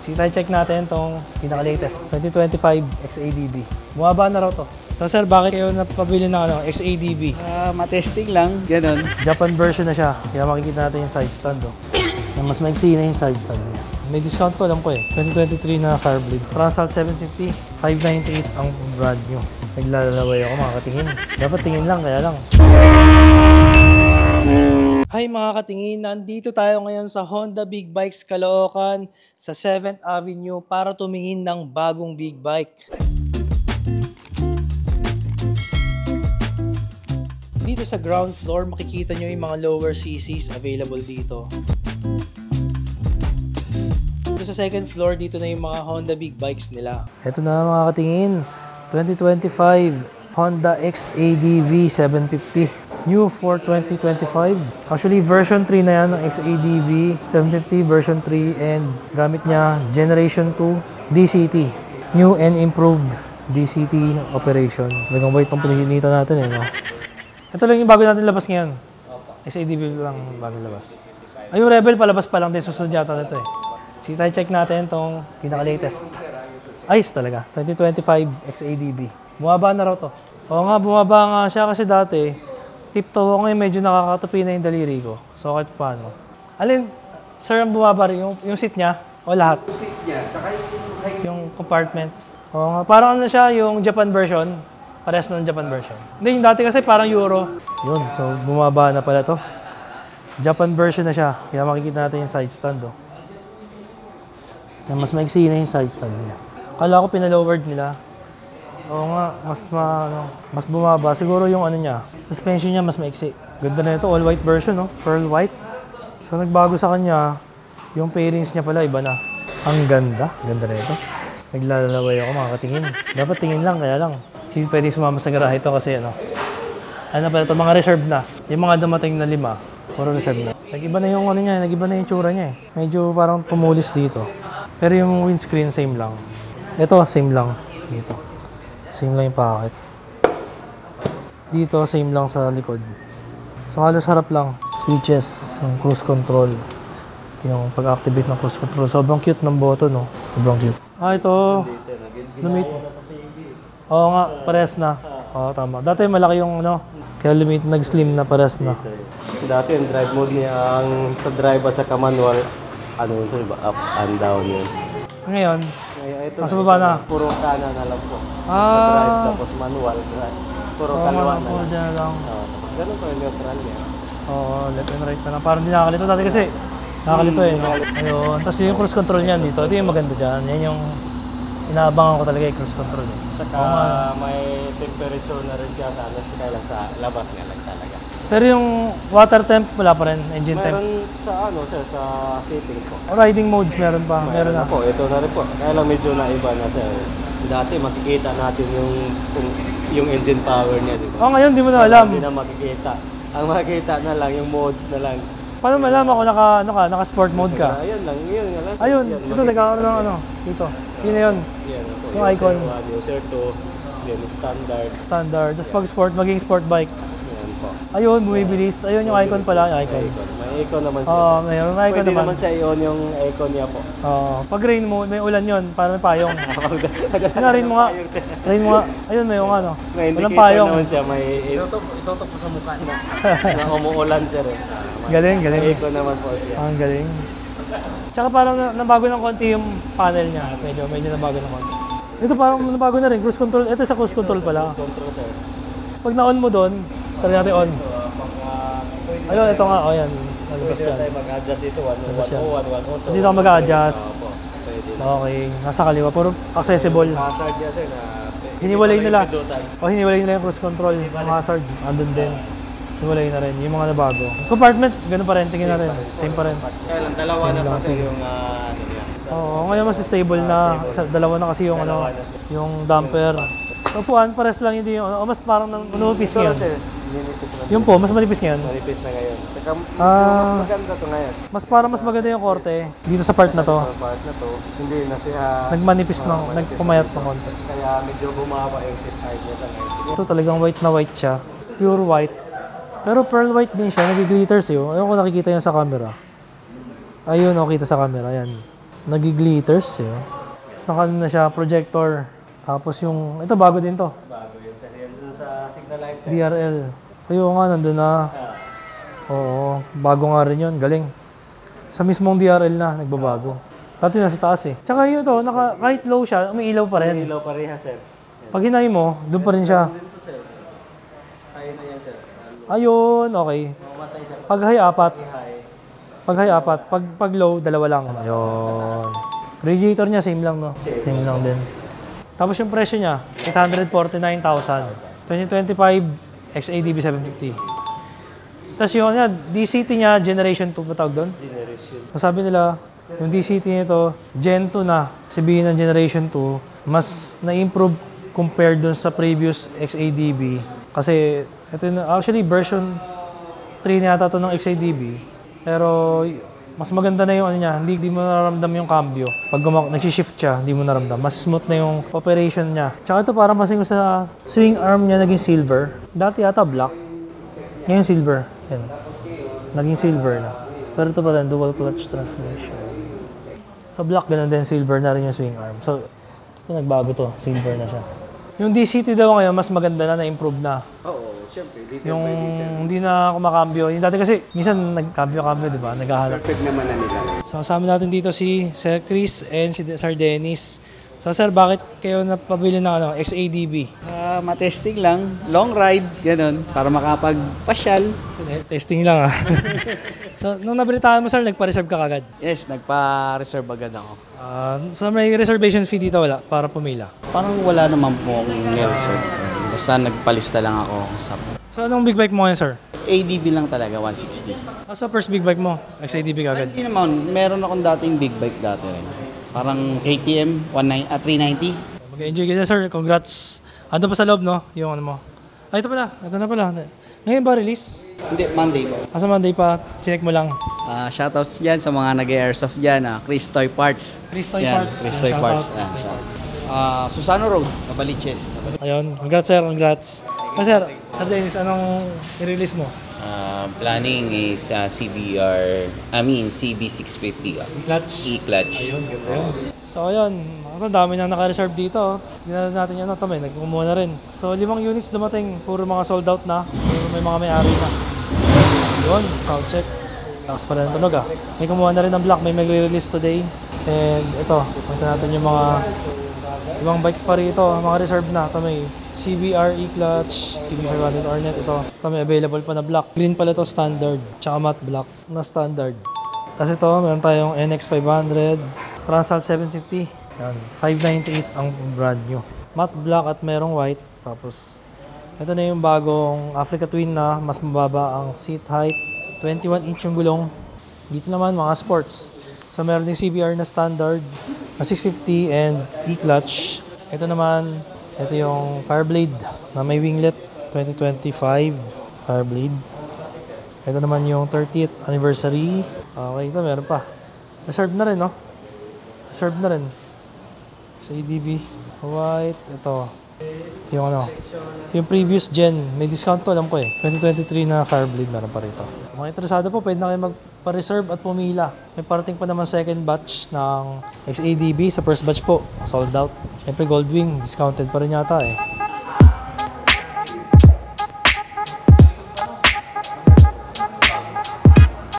Sige tayo check natin itong pinaka-latest, 2025 XADB. Bumaba na raw to. So sir, bakit kayo napabili ng XADB? Matesting lang, ganun. Japan version na siya, kaya makikita natin yung side stand. Mas maiksi na yung side stand niya. May discount to, alam ko eh. 2023 na Fireblade. Transalt 750, 598 ang brand new. Naglalaway ako mga katingin. Dapat tingin lang, kaya lang. Hi mga katingin, nandito tayo ngayon sa Honda Big Bikes Caloocan sa 7th Avenue para tumingin ng bagong big bike. Dito sa ground floor, makikita nyo yung mga lower CCs available dito. Dito sa second floor, dito na yung mga Honda Big Bikes nila. Ito na mga katingin, 2025 Honda XADV 750. New for 2025. Actually, version 3 na yan ng XADV 750 version 3 and gamit niya Generation 2 DCT. New and improved DCT operation. Talagang white ang pinaginita natin eh. No? Ito lang yung bago natin labas ngayon. XADV lang bago labas. Ay, yung Rebel palabas pa lang din. Susunod yata nito eh. Sige tayo check natin itong pinaka-latest. Ayos talaga. 2025 XADV. Bumaba na raw to. Oo nga, bumaba nga siya kasi dati tiptoe ako ngayon, medyo nakakatupi na yung daliri ko. So, kahit paano. Alin, sir, ang bumaba rin, yung seat niya o lahat? Yung seat niya, saka yung compartment. Oo nga, parang ano siya, yung Japan version. Parehas ng Japan version. Hindi, yung dati kasi parang Euro. Yun, so bumaba na pala to. Japan version na siya, kaya makikita natin yung side stand. Oh. Mas maiksi na yung side stand niya. Kala ko pinalowered nila. Oo nga, mas bumaba. Siguro yung ano niya, suspension niya mas maiksi. Ganda na ito, all white version, no? Pearl white. So nagbago sa kanya, yung pairings niya pala iba na. Ang ganda, ganda na ito. Naglalaway ako mga katingin. Dapat tingin lang, kaya lang. Hindi pwede sumama sa garahe ito kasi ano pala ito, mga reserve na. Yung mga dumating na 5, puro reserve na. Nag-iba na yung ano niya, nag-iba na yung tsura niya eh. Medyo parang tumulis dito. Pero yung windscreen same lang. Ito, same lang dito. Same lang yung packet. Dito, same lang sa likod. So, halos harap lang. Switches ng cruise control. Yung pag-activate ng cruise control. Sobrang cute ng button, no? Sobrang cute. Ito. Lumit. Oo nga, pares na. Oo, tama. Dati malaki yung, kaya lumit, nag-slim na, pares na. Dati yung drive mode niya, sa drive at saka manual, up and down yun. Ngayon, Ito nasa baba na. Puro kanan na lang po. Sa drive, tapos manual. Puro kaliwa na lang. Dyan lang. Tapos ganun po yung neutral niya. Oo, left and right na lang. Parang hindi nakakalito. Dati kasi, nakakalito eh. No? Ayun. Tapos yung cruise control niyan dito. Ito yung maganda dyan. Yan yung inaabangan ko talaga yung cruise control. Tsaka may temperature na rin siya sa ano. Kaya lang sa labas nga lang talaga. Pero yung water temp, wala pa rin. Engine temp. Meron sa sa settings po. Riding modes, meron pa. Meron na. Po, ito na rin po. Kaya lang medyo naiba na sir. Dati makikita natin yung engine power niya, di ba? Ngayon di mo na alam. Hindi na makikita. Ang makikita na lang, yung modes na lang. Paano malaman kung naka-sport mode ka? Ayun lang, yun nga lang. Ayun, ito nagkakaroon ng dito. Yun na yun. Yung icon. User 2, yun, standard. Standard. Tapos pag sport, maging sport bike. Yan po. Ayun, bumibilis. Ayun yung icon pala, yung icon. May icon naman siya. Oo, mayroon na icon Pwede naman. naman sa iyon yung icon niya po. Pag rain mo, may ulan yun, para may payong. Kasi nga, rain mo nga. Rain mo nga. Ayun, may yung ano. May Walang indicator payong. naman siya, may itutok mo sa mukha niya. Na umuulan sir eh. Galing, galing. May icon naman po siya. Ang galing. Tsaka parang nabago ng konti yung panel niya. Medyo nabago ng konti. Ito parang nabago na rin, cruise control. Ito sa cruise control pala. Control sir. Pag na-on mo doon, try natin on. Ayun, ito nga, yan. Pwede na tayo mag-adjust dito, 101, 102. Kasi dito ka mag-adjust. Pwede na. Okay, nasa kaliwa, puro accessible. Hazard niya sir na Hiniwalay nila. Hiniwalay nila yung cruise control. Yung hazard, andun din. Hiniwalay na rin, yung mga nabago. Compartment, ganun pa rin, tingin natin. Same pa rin. Kaya lang, dalawa na pa sir yung ano niya. Oo, ngayon mas stable na. Dalawa na kasi yung yung damper. So upuan, pares lang hindi yung mas parang manipis ngayon. Yung po, mas manipis ngayon. Manipis na ngayon. Tsaka mas maganda to ngayon. Mas maganda yung korte dito sa part na to. Sa part na to, hindi na siya nagmanipis nagpumayat ng konti. Kaya medyo bumaba yung seat height niya sa ngayon. Ito talagang white na white siya. Pure white. Pero pearl white din siya, nag-glitters yun. Ayun ko nakikita yun sa camera. Ayun, kita sa camera, yan. Nag-glitters eh. Tapos naka na siya, projector. Tapos yung, ito bago din to. Bago yun sir. Yan dun sa signal light sir. DRL. Ayun nga, nandun na. Oo, bago nga rin yun. Galing. Sa mismong DRL na, nagbabago. Dati nasa taas eh. Tsaka yun to, kahit low siya, may ilaw pa rin. Ilaw pareha sir. Pag hinay mo, doon pa rin siya. Dito sir. Kaya na yan sir. Ayun, okay. Mamatay sir. Pag high, 4. High. Pag high, 4. Pag low, 2 lang. Ayun. Radiator niya, same lang, no? Same lang din. Tapos yung presyo niya, 849,000. 2025 XADB 750. Tapos yung DCT niya, Generation 2 pa tawag doon? Generation. Sabi nila, yung DCT nito, Gen 2 na, sabihin ng Generation 2, mas na-improve compared dun sa previous XADB. Kasi, ito yung, actually, version 3 na yata ito ng XADB. Pero, mas maganda na yung ano niya, hindi mo nararamdam yung cambio. Pag nag-shift siya, hindi mo nararamdam. Mas smooth na yung operation niya. Tsaka ito parang masing sa swing arm niya naging silver. Dati yata black. Ngayon silver. Yan. Naging silver na. Pero ito pa rin, dual clutch transmission. Sa black, ganun din, silver na rin yung swing arm. So, ito nagbago to, silver na siya. Yung DCT daw ngayon, mas maganda na, na-improve na. Oo, siyempre. Detail Yung by detail. hindi na kumakambyo. Yung dati kasi, minsan nagkambyo-kambyo, di ba? Naghahanap. Perfect naman na nila. So, kasama natin dito si Sir Chris and si Sir Dennis. So, sir, bakit kayo napabili ng XADB? Matesting lang, long ride, ganun, para makapagpasyal. Testing lang ah. So, nung nabalitaan mo, sir, nagpa-reserve ka kagad? Yes, nagpa-reserve agad ako. So, may reservation fee dito wala para pumila? Parang wala naman po akong reserve. Basta nagpalista lang ako sa So, anong big bike mo ngayon, sir? ADB lang talaga, 160. Sa first big bike mo, XADB kagad? Hindi naman, meron akong dating big bike dati rin. Parang KTM 390. Mag-enjoy ka na, sir. Congrats. Ando pa sa loob, no? Yung ano mo. Ay, ito pala. Ito na pala. Ngayon ba release? Hindi, Monday po. Sa Monday pa, chinek mo lang. Shoutouts dyan sa mga nag-airsoft dyan. Chris Toy Parts. Chris Toy Yan, Parts. Chris Yan, Toy shoutout. Parts. Susano Road, Nabaliches. Ayun. Congrats, sir. Congrats. Sir Dennis, anong i-release mo? Planning is CB650 Clutch? E-clutch. Ayun, ganda yun. So, ayun. Ang dami nang naka-reserve dito. Tingnan natin yun. Ito, may nagkumuha na rin. So, 5 units dumating. Puro mga sold out na. Puro may mga may-ari na. Yun, sound check. Lakas pala ng tunog ah. May kumuha na rin ng black. May mag-release today. And ito, punta natin yung mga ibang bikes pa rito. Mga reserve na. Ito may CBR E-clutch, TB500 Ornet. Ito may available pa na black. Green pala ito, standard. Tsaka matte black na standard. Tapos ito, meron tayong NX500, Transalp 750. Yan, 598 ang brand new. Matte black at merong white. Tapos, ito na yung bagong Africa Twin na mas mababa ang seat height. 21 inch yung gulong. Dito naman mga sports. So, meron din CBR na standard na 650 and E-clutch. Ito naman, ito yung Fireblade na may winglet 2025 Fireblade. Ito naman yung 30th anniversary. Okay, ito meron pa. Reserved na rin, no? Reserved na rin. Sa ADB. White. Ito yung ano. Ito yung previous gen. May discount to, alam ko eh. 2023 na Fireblade meron pa rito. Mga interesado po, pwede na kayo magpa-reserve at pumila. May parating pa naman second batch ng XADB. Sa first batch po, sold out. Siyempre Goldwing, discounted pa rin yata eh.